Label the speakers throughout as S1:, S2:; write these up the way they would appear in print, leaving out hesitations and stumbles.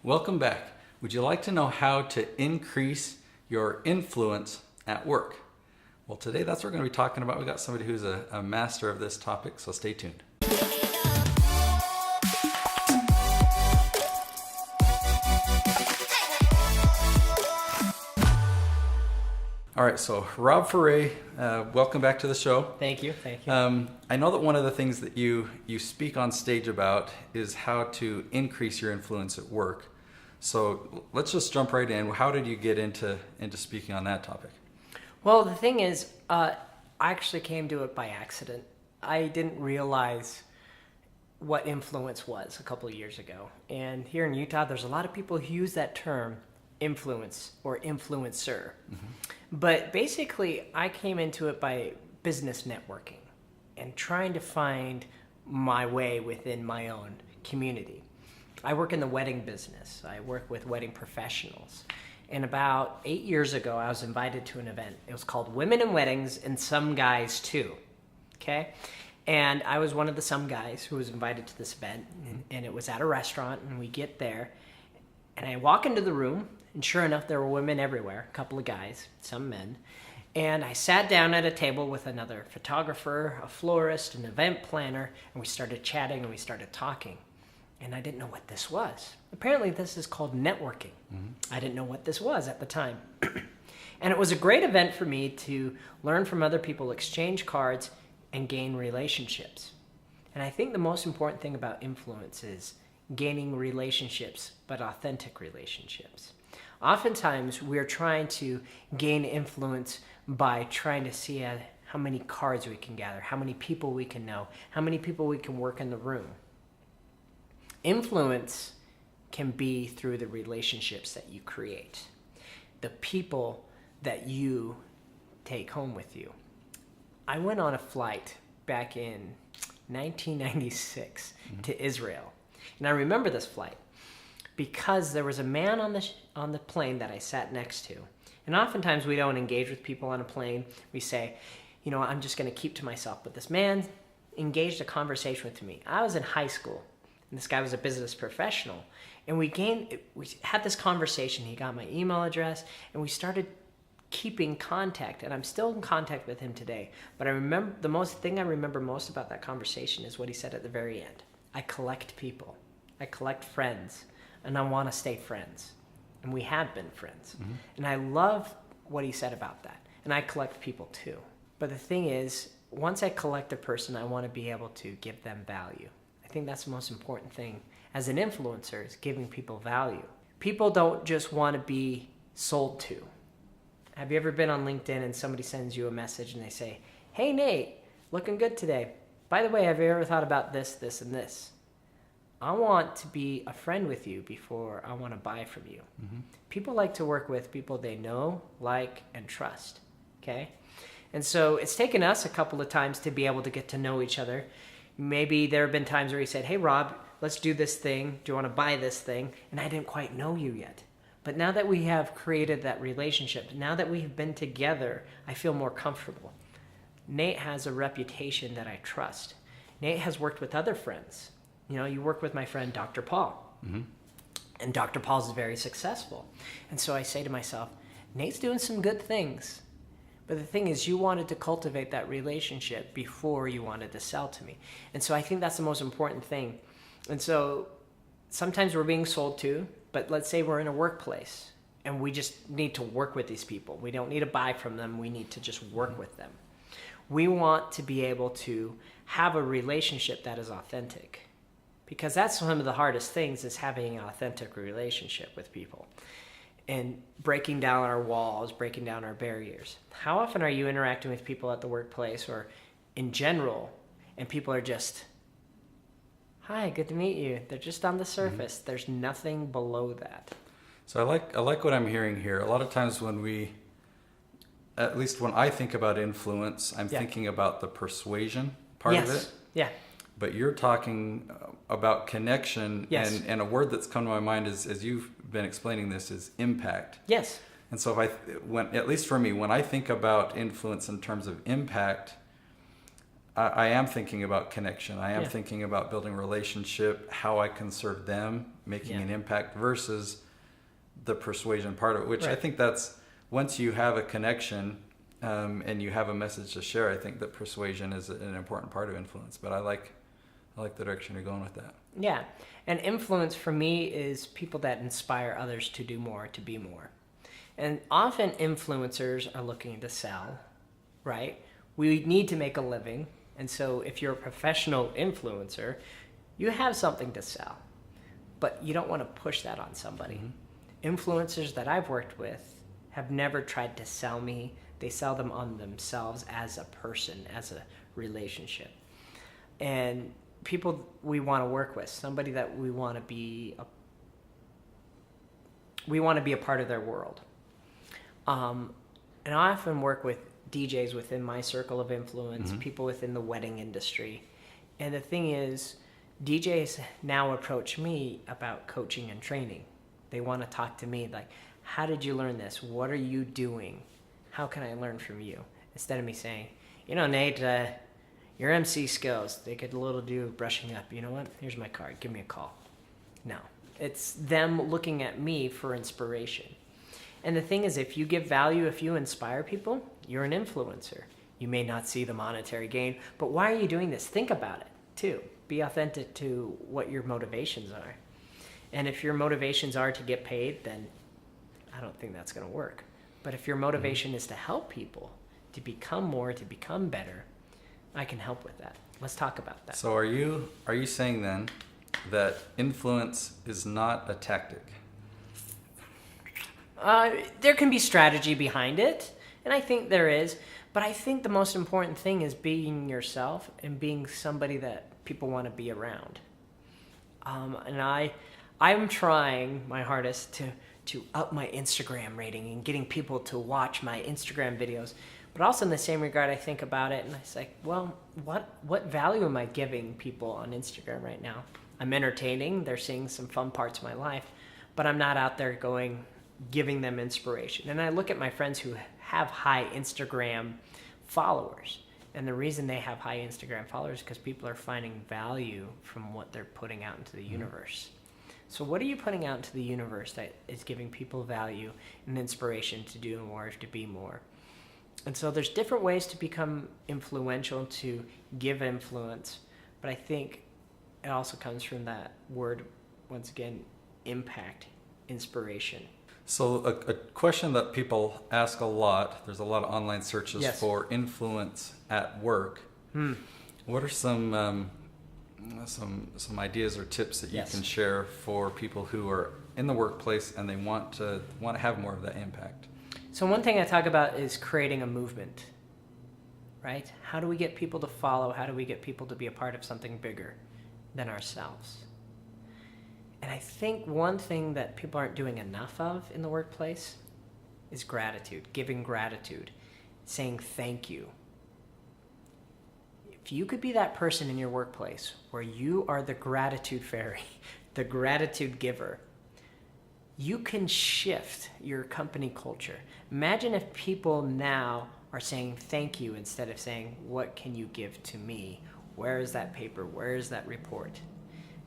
S1: Welcome back. Would you like to know how to increase your influence at work? Well, today that's what we're going to be talking about. We've got somebody who's a master of this topic, so stay tuned. All right, so Rob Ferre, welcome back to the show.
S2: Thank you.
S1: I know that one of the things that you speak on stage about is how to increase your influence at work. So let's just jump right in. How did you get into speaking on that topic?
S2: Well, the thing is, I actually came to it by accident. I didn't realize what influence was a couple of years ago. And here in Utah, there's a lot of people who use that term, influence or influencer. Mm-hmm. But basically, I came into it by business networking and trying to find my way within my own community. I work in the wedding business. I work with wedding professionals. And about 8 years ago, I was invited to an event. It was called Women in Weddings and Some Guys Too. Okay? And I was one of the some guys who was invited to this event. And it was at a restaurant, and we get there. And I walk into the room, and sure enough, there were women everywhere, a couple of guys, some men. And I sat down at a table with another photographer, a florist, an event planner, and we started chatting and we started talking. And I didn't know what this was. Apparently, this is called networking. Mm-hmm. I didn't know what this was at the time. And it was a great event for me to learn from other people, exchange cards, and gain relationships. And I think the most important thing about influence is gaining relationships, but authentic relationships. Oftentimes, we're trying to gain influence by trying to see how many cards we can gather, how many people we can know, how many people we can work in the room. Influence can be through the relationships that you create, the people that you take home with you. I went on a flight back in 1996 to Israel. And I remember this flight because there was a man on the plane that I sat next to. And oftentimes we don't engage with people on a plane. We say, I'm just going to keep to myself. But this man engaged a conversation with me. I was in high school, and this guy was a business professional. And we had this conversation. He got my email address, and we started keeping contact. And I'm still in contact with him today. But I remember the thing I remember most about that conversation is what he said at the very end. I collect people. I collect friends. And I want to stay friends. And we have been friends. Mm-hmm. And I love what he said about that. And I collect people too. But the thing is, once I collect a person, I want to be able to give them value. I think that's the most important thing as an influencer, is giving people value. People don't just want to be sold to. Have you ever been on LinkedIn and somebody sends you a message and they say, "Hey Nate, looking good today. By the way, have you ever thought about this, this, and this?" I want to be a friend with you before I want to buy from you. Mm-hmm. People like to work with people they know, like, and trust. Okay? And so it's taken us a couple of times to be able to get to know each other. Maybe there have been times where he said, "Hey Rob, let's do this thing. Do you want to buy this thing?" And I didn't quite know you yet. But now that we have created that relationship, now that we've been together, I feel more comfortable. Nate has a reputation that I trust. Nate has worked with other friends. You work with my friend Dr. Paul. Mm-hmm. And Dr. Paul's very successful. And so I say to myself, Nate's doing some good things. But the thing is, you wanted to cultivate that relationship before you wanted to sell to me. And so I think that's the most important thing. And so sometimes we're being sold to, but let's say we're in a workplace and we just need to work with these people. We don't need to buy from them. We need to just work with them. We want to be able to have a relationship that is authentic. Because that's one of the hardest things, is having an authentic relationship with people and breaking down our walls, breaking down our barriers. How often are you interacting with people at the workplace or in general, and people are just, "Hi, good to meet you." They're just on the surface. Mm-hmm. There's nothing below that.
S1: So I like what I'm hearing here. A lot of times at least when I think about influence, I'm thinking about the persuasion part of it.
S2: Yeah.
S1: But you're talking about connection,
S2: yes.
S1: and a word that's come to my mind is, as you've been explaining this, is impact.
S2: Yes.
S1: And so at least for me, when I think about influence in terms of impact, I am thinking about connection. I am thinking about building relationship, how I can serve them, making
S2: Yeah.
S1: an impact versus the persuasion part of it, which I
S2: Right.
S1: think that's, once you have a connection and you have a message to share, I think that persuasion is an important part of influence. But I like the direction you're going with that.
S2: Yeah. And influence for me is people that inspire others to do more, to be more. And often influencers are looking to sell, right? We need to make a living. And so if you're a professional influencer, you have something to sell, but you don't want to push that on somebody. Influencers that I've worked with have never tried to sell me. They sell them on themselves as a person, as a relationship. And people we want to work with, somebody that we want to be a part of their world. And I often work with DJs within my circle of influence, people within the wedding industry. And the thing is, DJs now approach me about coaching and training. They want to talk to me like, how did you learn this? What are you doing? How can I learn from you? Instead of me saying, Nate, your MC skills, they could a little do brushing up. You know what? Here's my card. Give me a call. No. It's them looking at me for inspiration. And the thing is, if you give value, if you inspire people, you're an influencer. You may not see the monetary gain, but why are you doing this? Think about it, too. Be authentic to what your motivations are. And if your motivations are to get paid, then I don't think that's going to work. But if your motivation is to help people, to become more, to become better, I can help with that. Let's talk about that.
S1: So are you saying then that influence is not a tactic?
S2: There can be strategy behind it, and I think there is. But I think the most important thing is being yourself and being somebody that people want to be around. And I'm trying my hardest to up my Instagram rating and getting people to watch my Instagram videos. But also in the same regard, I think about it and I say, well, what value am I giving people on Instagram right now? I'm entertaining. They're seeing some fun parts of my life, but I'm not out there giving them inspiration. And I look at my friends who have high Instagram followers. And the reason they have high Instagram followers is because people are finding value from what they're putting out into the universe. So what are you putting out into the universe that is giving people value and inspiration to do more, to be more? And so there's different ways to become influential, to give influence. But I think it also comes from that word, once again, impact, inspiration.
S1: So a question that people ask a lot, there's a lot of online searches for influence at work. What are some ideas or tips that you can share for people who are in the workplace and they want to have more of that impact?
S2: So one thing I talk about is creating a movement, right? How do we get people to follow? How do we get people to be a part of something bigger than ourselves? And I think one thing that people aren't doing enough of in the workplace is gratitude, giving gratitude, saying thank you. If you could be that person in your workplace where you are the gratitude fairy, the gratitude giver, you can shift your company culture. Imagine if people now are saying thank you instead of saying, what can you give to me? Where is that paper? Where is that report?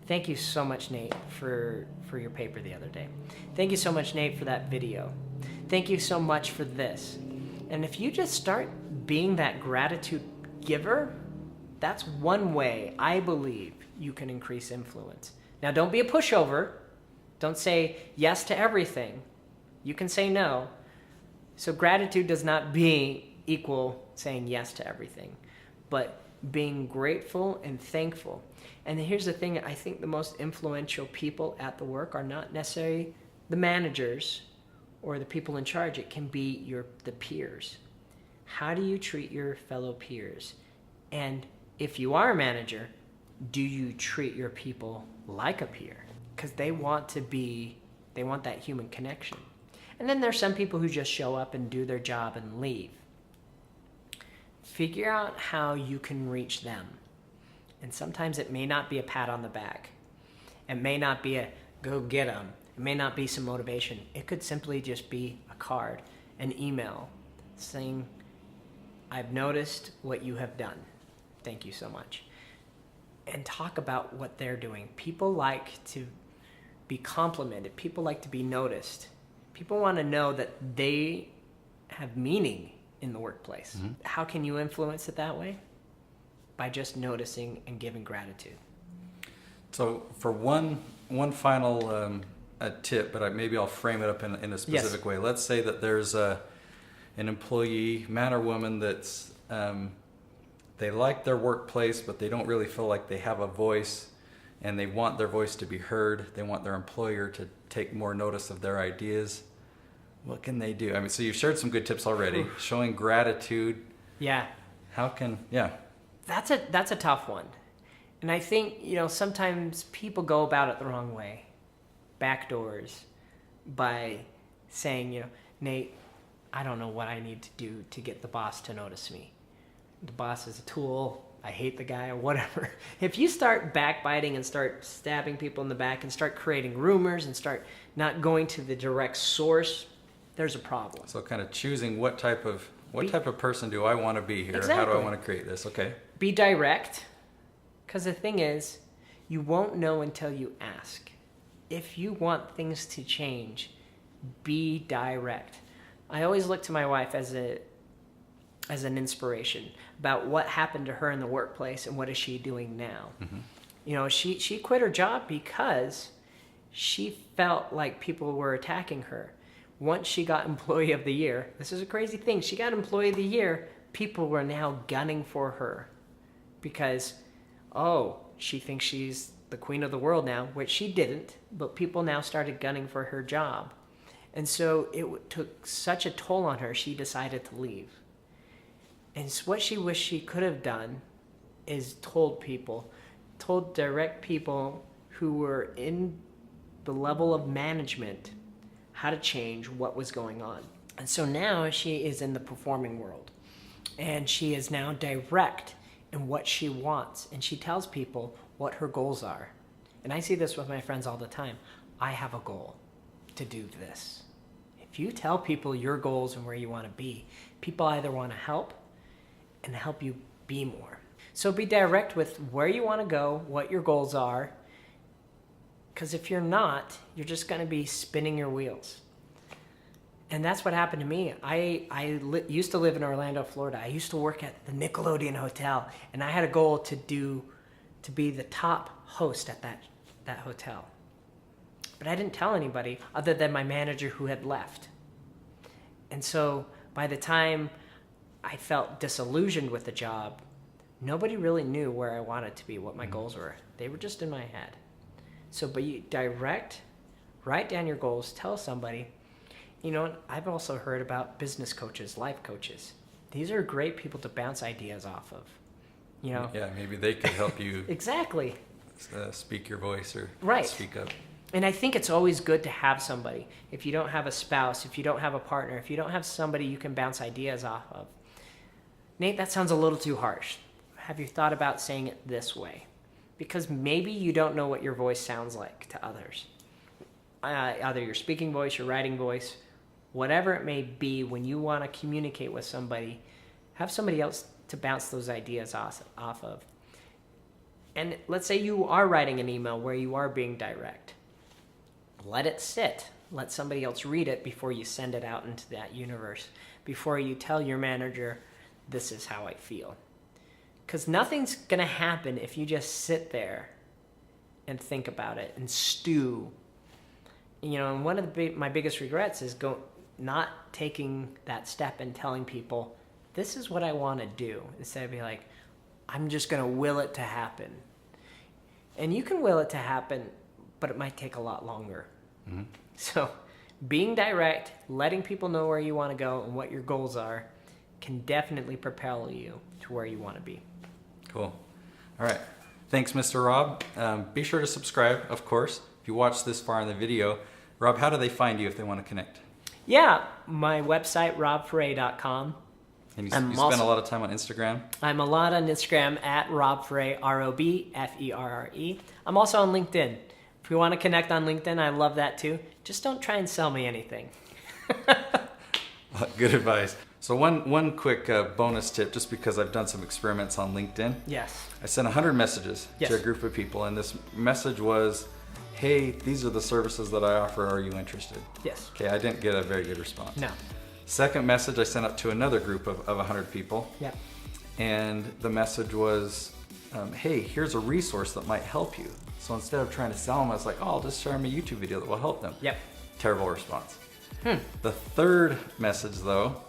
S2: Thank you so much, Nate, for your paper the other day. Thank you so much, Nate, for that video. Thank you so much for this. And if you just start being that gratitude giver, that's one way I believe you can increase influence. Now, don't be a pushover. Don't say yes to everything. You can say no. So gratitude does not equal saying yes to everything, but being grateful and thankful. And here's the thing, I think the most influential people at the work are not necessarily the managers or the people in charge. It can be the peers. How do you treat your fellow peers? And if you are a manager, do you treat your people like a peer? Because they want that human connection. And then there's some people who just show up and do their job and leave. Figure out how you can reach them. And sometimes it may not be a pat on the back. It may not be a go get them. It may not be some motivation. It could simply just be a card, an email saying, I've noticed what you have done. Thank you so much. And talk about what they're doing. People like to be complimented. People like to be noticed. People want to know that they have meaning in the workplace. How can you influence it that way? By just noticing and giving gratitude.
S1: So for one final tip, but maybe I'll frame it up in a specific way. Let's say that there's an employee, man or woman, that's they like their workplace, but they don't really feel like they have a voice, and they want their voice to be heard. They want their employer to take more notice of their ideas. What can they do? I mean, so you've shared some good tips already. Showing gratitude.
S2: Yeah.
S1: That's
S2: That's a tough one. And I think, sometimes people go about it the wrong way. Backdoors, by saying, Nate, I don't know what I need to do to get the boss to notice me. The boss is a tool. I hate the guy or whatever. If you start backbiting and start stabbing people in the back and start creating rumors and start not going to the direct source, there's a problem.
S1: So kind of choosing what type of person do I want to be here?
S2: Exactly.
S1: How do I want to create this? Okay.
S2: Be direct, because the thing is, you won't know until you ask. If you want things to change, be direct. I always look to my wife as an inspiration about what happened to her in the workplace and what is she doing now. She quit her job because she felt like people were attacking her. Once she got Employee of the Year, this is a crazy thing, she got Employee of the Year, people were now gunning for her because, she thinks she's the queen of the world now, which she didn't, but people now started gunning for her job. And so it took such a toll on her, she decided to leave. And what she wished she could have done is told direct people who were in the level of management how to change what was going on. And so now she is in the performing world. And she is now direct in what she wants. And she tells people what her goals are. And I see this with my friends all the time. I have a goal to do this. If you tell people your goals and where you want to be, people either want to help and help you be more. So be direct with where you want to go, what your goals are, because if you're not, you're just going to be spinning your wheels. And that's what happened to me. I used to live in Orlando, Florida. I used to work at the Nickelodeon Hotel, and I had a goal to be the top host at that hotel. But I didn't tell anybody other than my manager who had left. And so by the time I felt disillusioned with the job, nobody really knew where I wanted to be, what my goals were. They were just in my head. So be direct, write down your goals, tell somebody. I've also heard about business coaches, life coaches. These are great people to bounce ideas off of.
S1: Yeah, maybe they could help you
S2: exactly
S1: speak your voice or speak up.
S2: And I think it's always good to have somebody. If you don't have a spouse, if you don't have a partner, if you don't have somebody you can bounce ideas off of. Nate, that sounds a little too harsh. Have you thought about saying it this way? Because maybe you don't know what your voice sounds like to others. Either your speaking voice, your writing voice, whatever it may be, when you want to communicate with somebody, have somebody else to bounce those ideas off of. And let's say you are writing an email where you are being direct. Let it sit. Let somebody else read it before you send it out into that universe, before you tell your manager, this is how I feel. Because nothing's going to happen if you just sit there and think about it and stew. And one of my biggest regrets is not taking that step and telling people, this is what I want to do. Instead of being like, I'm just going to will it to happen. And you can will it to happen, but it might take a lot longer. Mm-hmm. So being direct, letting people know where you want to go and what your goals are can definitely propel you to where you want to be.
S1: Cool. All right. Thanks, Mr. Rob. Be sure to subscribe, of course. If you watched this far in the video, Rob, how do they find you if they want to connect?
S2: Yeah, my website, robferre.com.
S1: And you spend a lot of time on Instagram?
S2: I'm a lot on Instagram at robferre, ROBFERRE. I'm also on LinkedIn. If you want to connect on LinkedIn, I love that too. Just don't try and sell me anything.
S1: Good advice. So one quick bonus tip, just because I've done some experiments on LinkedIn.
S2: Yes.
S1: I sent 100 messages to a group of people, and this message was, hey, these are the services that I offer, are you interested?
S2: Yes.
S1: Okay, I didn't get a very good response.
S2: No.
S1: Second message I sent out to another group of 100 people.
S2: Yep.
S1: And the message was, hey, here's a resource that might help you. So instead of trying to sell them, I was like, oh, I'll just share them a YouTube video that will help them.
S2: Yep.
S1: Terrible response. The third message, though,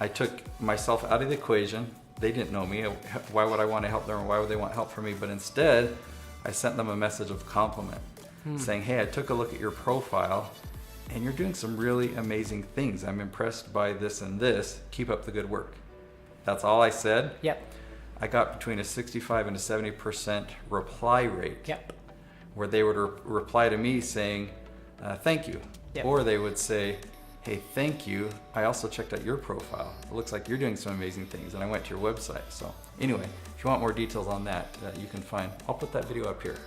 S1: I took myself out of the equation. They didn't know me. Why would I want to help them, or why would they want help from me? But instead, I sent them a message of compliment, saying, hey, I took a look at your profile, and you're doing some really amazing things. I'm impressed by this and this. Keep up the good work. That's all I said.
S2: Yep.
S1: I got between a 65 and a 70% reply rate.
S2: Yep.
S1: Where they would reply to me saying, thank you.
S2: Yep.
S1: Or they would say, hey, thank you. I also checked out your profile. It looks like you're doing some amazing things. And I went to your website. So anyway, if you want more details on that, you can find, I'll put that video up here.